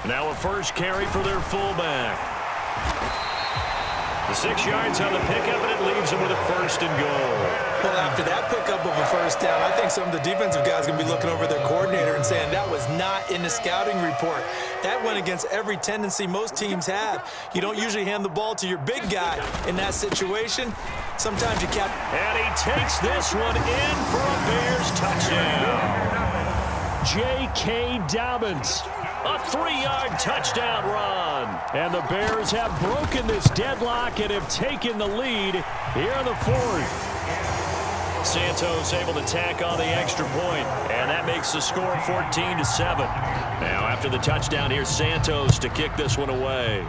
Now a first carry for their fullback. The 6 yards on the pickup, and it leaves them with a first and goal. Well, after that pickup of a first down, I think some of the defensive guys are going to be looking over their coordinator and saying that was not in the scouting report. That went against every tendency most teams have. You don't usually hand the ball to your big guy in that situation. Sometimes you can't. And he takes this one in for a Bears touchdown. J.K. Dobbins. A 3-yard touchdown run. And the Bears have broken this deadlock and have taken the lead here in the 4th. Santos able to tack on the extra point, and that makes the score 14-7. Now after the touchdown, here's Santos to kick this one away.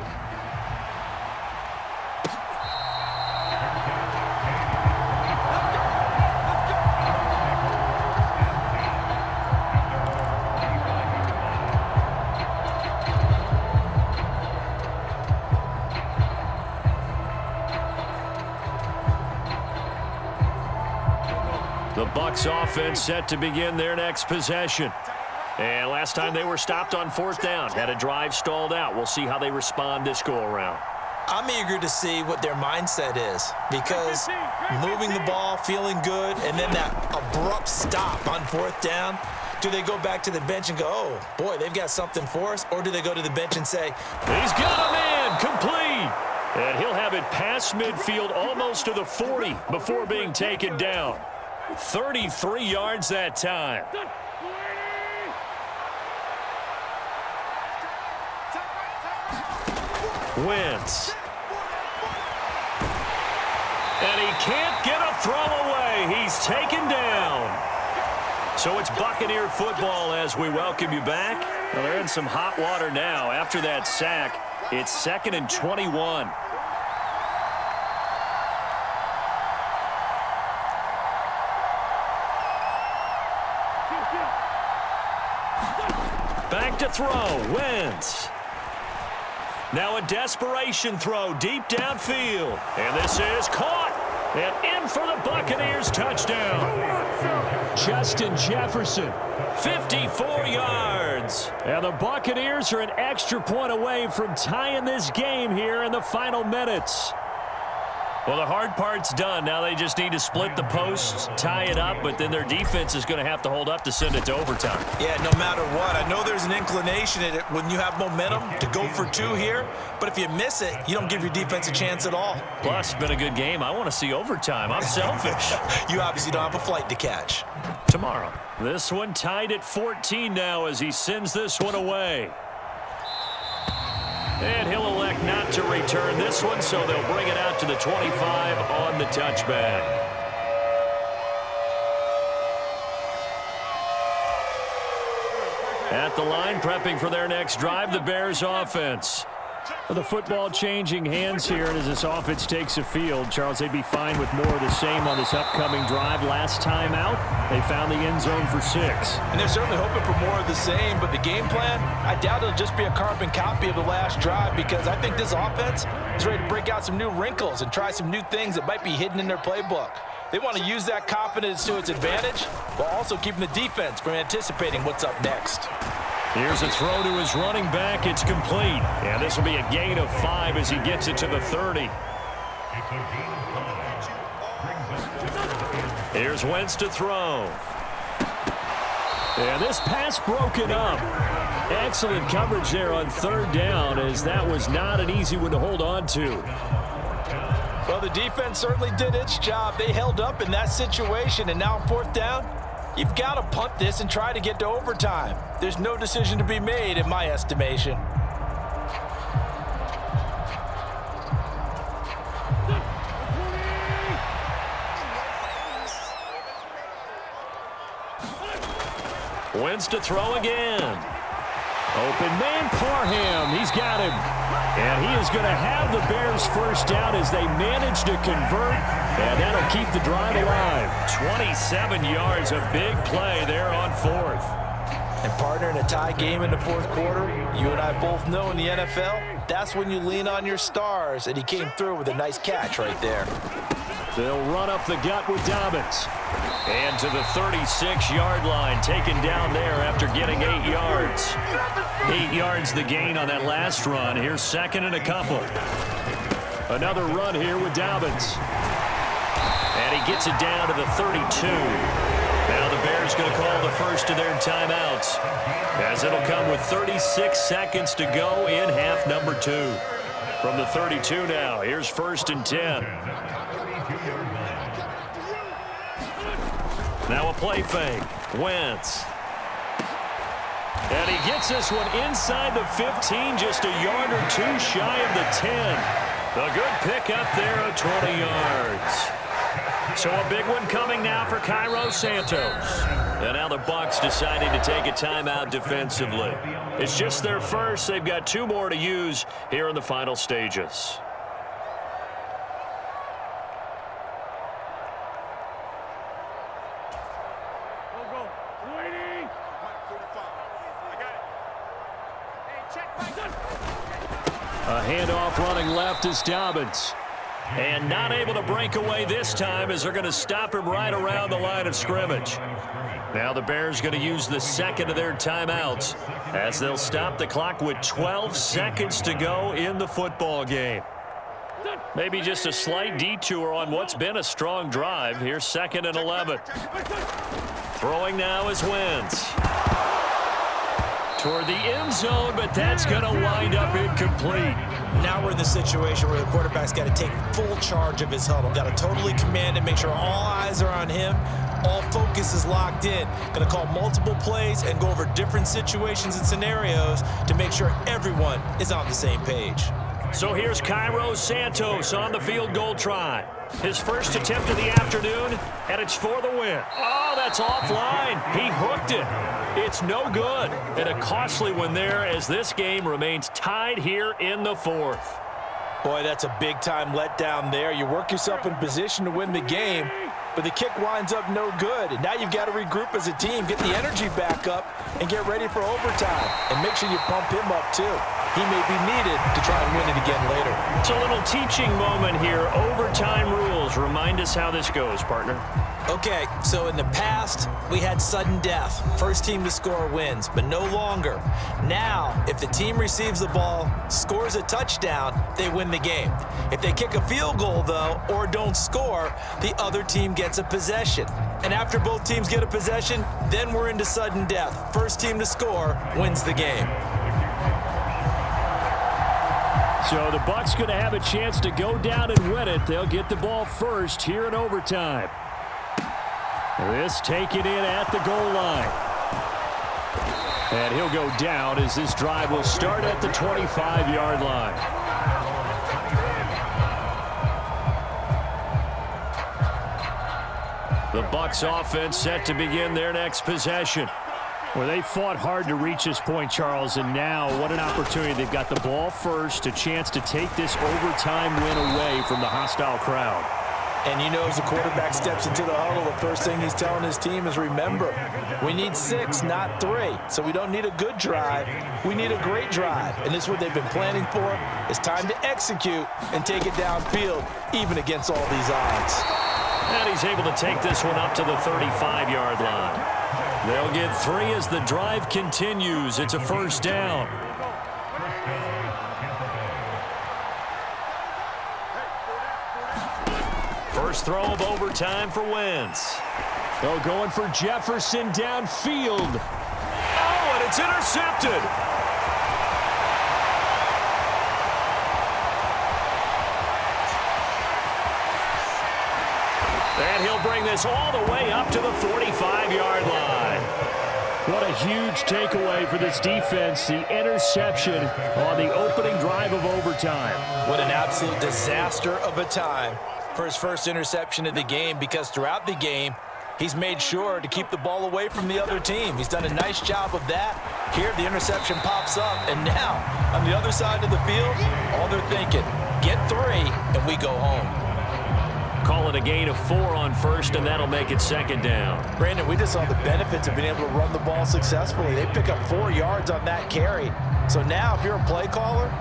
The Bucs offense set to begin their next possession. And last time they were stopped on 4th down, had a drive stalled out. We'll see how they respond this go-around. I'm eager to see what their mindset is, because moving the ball, feeling good, and then that abrupt stop on 4th down, do they go back to the bench and go, oh, boy, they've got something for us? Or do they go to the bench and say, he's got a man, complete. And he'll have it past midfield almost to the 40 before being taken down. 33 yards that time. Wentz. And he can't get a throw away. He's taken down. So it's Buccaneer football as we welcome you back. Well, they're in some hot water now. After that sack, it's 2nd and 21. Back to throw, Wentz. Now a desperation throw deep downfield. And this is caught. And in for the Buccaneers touchdown. Justin Jefferson, 54 yards. And the Buccaneers are an extra point away from tying this game here in the final minutes. Well, the hard part's done. Now they just need to split the posts, tie it up, but then their defense is going to have to hold up to send it to overtime. Yeah, no matter what. I know there's an inclination in it when you have momentum to go for 2 here, but if you miss it, you don't give your defense a chance at all. Plus, it's been a good game. I want to see overtime. I'm selfish. You obviously don't have a flight to catch. Tomorrow. This one tied at 14 now as he sends this one away. And he'll elect not to return this one, so they'll bring it out to the 25 on the touchback. At the line, prepping for their next drive, the Bears offense. The football changing hands here, and as this offense takes the field, Charles, they'd be fine with more of the same on this upcoming drive. Last time out, they found the end zone for 6. And they're certainly hoping for more of the same, but the game plan, I doubt it'll just be a carbon copy of the last drive, because I think this offense is ready to break out some new wrinkles and try some new things that might be hidden in their playbook. They want to use that confidence to its advantage, while also keeping the defense from anticipating what's up next. Here's a throw to his running back. It's complete. And this will be a gain of 5 as he gets it to the 30. Here's Wentz to throw. And this pass broken up. Excellent coverage there on 3rd down, as that was not an easy one to hold on to. Well, the defense certainly did its job. They held up in that situation, and now on 4th down, you've got to punt this and try to get to overtime. There's no decision to be made in my estimation. Wentz to throw again. Open man, Parham. He's got him. And he is going to have the Bears first down as they manage to convert. And that'll keep the drive alive. 27 yards, a big play there on 4th. And partner, in a tie game in the 4th quarter, you and I both know in the NFL, that's when you lean on your stars. And he came through with a nice catch right there. They'll run up the gut with Dobbins. And to the 36-yard line, taken down there after getting 8 yards. 8 yards the gain on that last run. Here's second and a couple. Another run here with Dobbins. And he gets it down to the 32. Now the Bears going to call the first of their timeouts, as it'll come with 36 seconds to go in half number 2. From the 32 now, here's first and 10. Now a play fake. Wentz. And he gets this one inside the 15, just a yard or two shy of the 10. A good pick up there of 20 yards. So a big one coming now for Cairo Santos. And now the Bucs deciding to take a timeout defensively. It's just their first. They've got 2 more to use here in the final stages. A handoff running left is Dobbins. And not able to break away this time, as they're going to stop him right around the line of scrimmage. Now the Bears going to use the second of their timeouts, as they'll stop the clock with 12 seconds to go in the football game. Maybe just a slight detour on what's been a strong drive. Here's second and 11. Throwing now is Wentz. Toward the end zone, but that's going to wind up incomplete. Now we're in the situation where the quarterback's got to take full charge of his huddle. Got to totally command it, make sure all eyes are on him. All focus is locked in. Going to call multiple plays and go over different situations and scenarios to make sure everyone is on the same page. So here's Cairo Santos on the field goal try. His first attempt of the afternoon, and it's for the win. Oh, that's offline. He hooked it. It's no good. And a costly one there, as this game remains tied here in the fourth. Boy, that's a big-time letdown there. You work yourself in position to win the game, but the kick winds up no good. And now you've got to regroup as a team, get the energy back up, and get ready for overtime. And make sure you pump him up, too. He may be needed to try and win it again later. It's a little teaching moment here. Overtime rules. Remind us how this goes, partner. Okay, so in the past, we had sudden death. First team to score wins, but no longer. Now, if the team receives the ball, scores a touchdown, they win the game. If they kick a field goal, though, or don't score, the other team gets a possession. And after both teams get a possession, then we're into sudden death. First team to score wins the game. So the Bucs going to have a chance to go down and win it. They'll get the ball first here in overtime. This taken in at the goal line. And he'll go down as this drive will start at the 25-yard line. The Bucs offense set to begin their next possession. Well, they fought hard to reach this point, Charles, and now what an opportunity. They've got the ball first, a chance to take this overtime win away from the hostile crowd. And you know, as the quarterback steps into the huddle, the first thing he's telling his team is, remember, we need 6, not 3. So we don't need a good drive. We need a great drive. And this is what they've been planning for. It's time to execute and take it downfield, even against all these odds. And he's able to take this one up to the 35-yard line. They'll get 3 as the drive continues. It's a first down. First throw of overtime for Wentz. They're going for Jefferson downfield. Oh, and it's intercepted. And he'll bring this all the way up to the 45-yard line. What a huge takeaway for this defense, the interception on the opening drive of overtime. What an absolute disaster of a time for his first interception of the game, because throughout the game, he's made sure to keep the ball away from the other team. He's done a nice job of that. Here, the interception pops up, and now, on the other side of the field, all they're thinking, get 3, and we go home. Call it a gain of 4 on first, and that'll make it second down. Brandon, we just saw the benefits of being able to run the ball successfully. They pick up 4 yards on that carry. So now, if you're a play caller,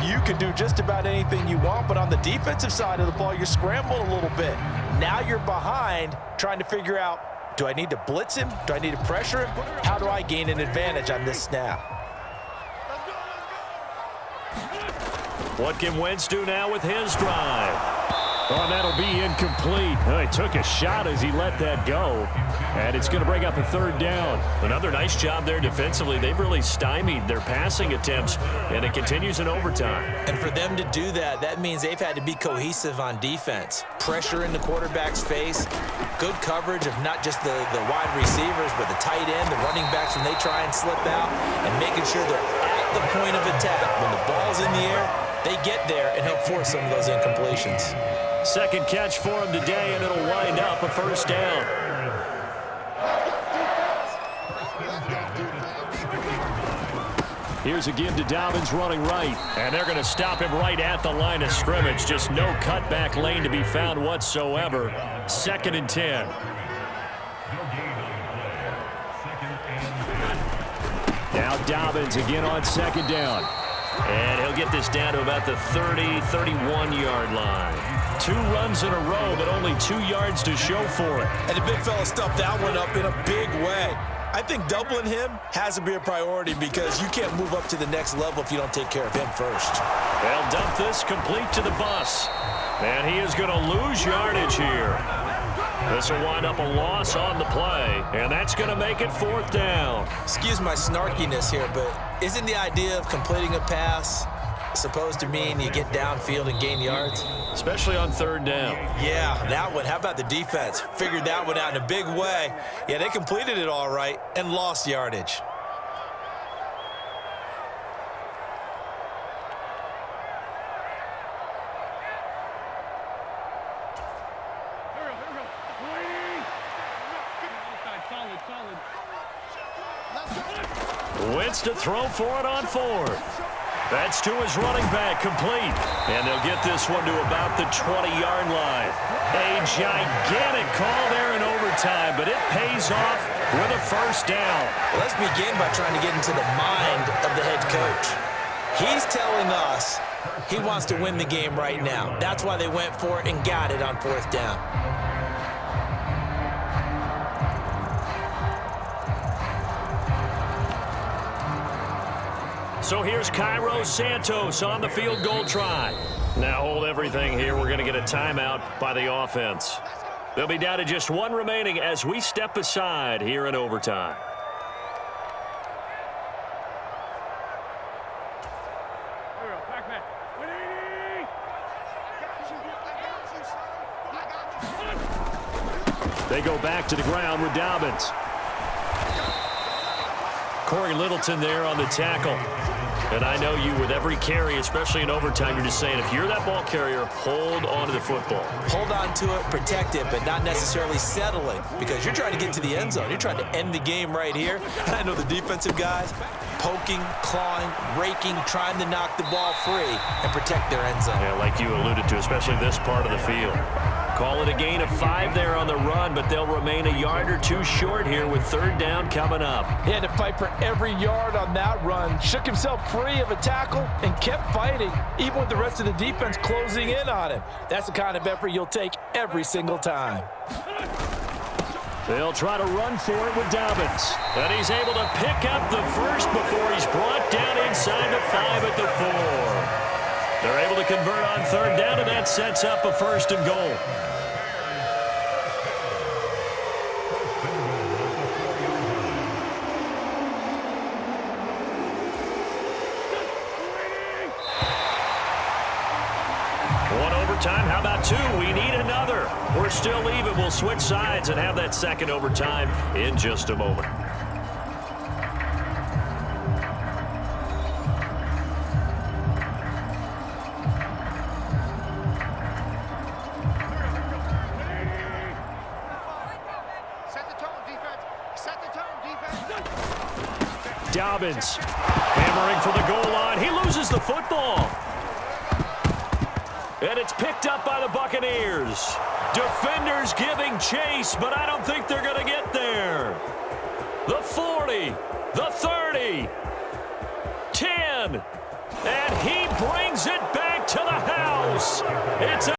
you can do just about anything you want, but on the defensive side of the ball, you're scrambling a little bit. Now you're behind trying to figure out, do I need to blitz him? Do I need to pressure him? How do I gain an advantage on this snap? What can Wentz do now with his drive? Oh, that'll be incomplete. Oh, he took a shot as he let that go. And it's going to bring up a third down. Another nice job there defensively. They've really stymied their passing attempts, and it continues in overtime. And for them to do that, that means they've had to be cohesive on defense. Pressure in the quarterback's face, good coverage of not just the wide receivers, but the tight end, the running backs when they try and slip out, and making sure they're at the point of attack. When the ball's in the air, they get there and help force some of those incompletions. Second catch for him today, and it'll wind up a first down. Here's a give to Dobbins running right. And they're going to stop him right at the line of scrimmage. Just no cutback lane to be found whatsoever. 2nd and 10. Now Dobbins again on 2nd down. And he'll get this down to about the 30, 31-yard line. 2 runs in a row, but only 2 yards to show for it. And the big fella stuffed that one up in a big way. I think doubling him has to be a priority because you can't move up to the next level if you don't take care of him first. They'll dump this complete to the bus. And he is going to lose yardage here. This will wind up a loss on the play, and that's going to make it 4th down. Excuse my snarkiness here, but isn't the idea of completing a pass supposed to mean you get downfield and gain yards? Especially on 3rd down. Yeah, that one. How about the defense? Figured that one out in a big way. Yeah, they completed it all right and lost yardage. Wentz to throw for it on 4th. That's to his running back, complete. And they'll get this one to about the 20-yard line. A gigantic call there in overtime, but it pays off with a first down. Well, let's begin by trying to get into the mind of the head coach. He's telling us he wants to win the game right now. That's why they went for it and got it on 4th down. So here's Cairo Santos on the field goal try. Now hold everything here. We're going to get a timeout by the offense. They'll be down to just 1 remaining as we step aside here in overtime. They go back to the ground with Dobbins. Corey Littleton there on the tackle. And I know you, with every carry, especially in overtime, you're just saying, if you're that ball carrier, hold on to the football. Hold on to it, protect it, but not necessarily settle it, because you're trying to get to the end zone. You're trying to end the game right here. And I know the defensive guys poking, clawing, raking, trying to knock the ball free and protect their end zone. Yeah, like you alluded to, especially this part of the field. Call it a gain of 5 there on the run, but they'll remain a yard or 2 short here with 3rd down coming up. He had to fight for every yard on that run, shook himself free of a tackle, and kept fighting, even with the rest of the defense closing in on him. That's the kind of effort you'll take every single time. They'll try to run for it with Dobbins. And he's able to pick up the first before he's brought down inside the 5 at the 4. They're able to convert on 3rd down, and that sets up a 1st and goal. Overtime. How about 2? We need another. We're still even. We'll switch sides and have that second overtime in just a moment. Set the tone, defense. Set the tone, defense. Dobbins hammering for the goal line. He loses the football. And it's picked up by the Buccaneers. Defenders giving chase, but I don't think they're going to get there. The 40, the 30, 10, and he brings it back to the house. It's a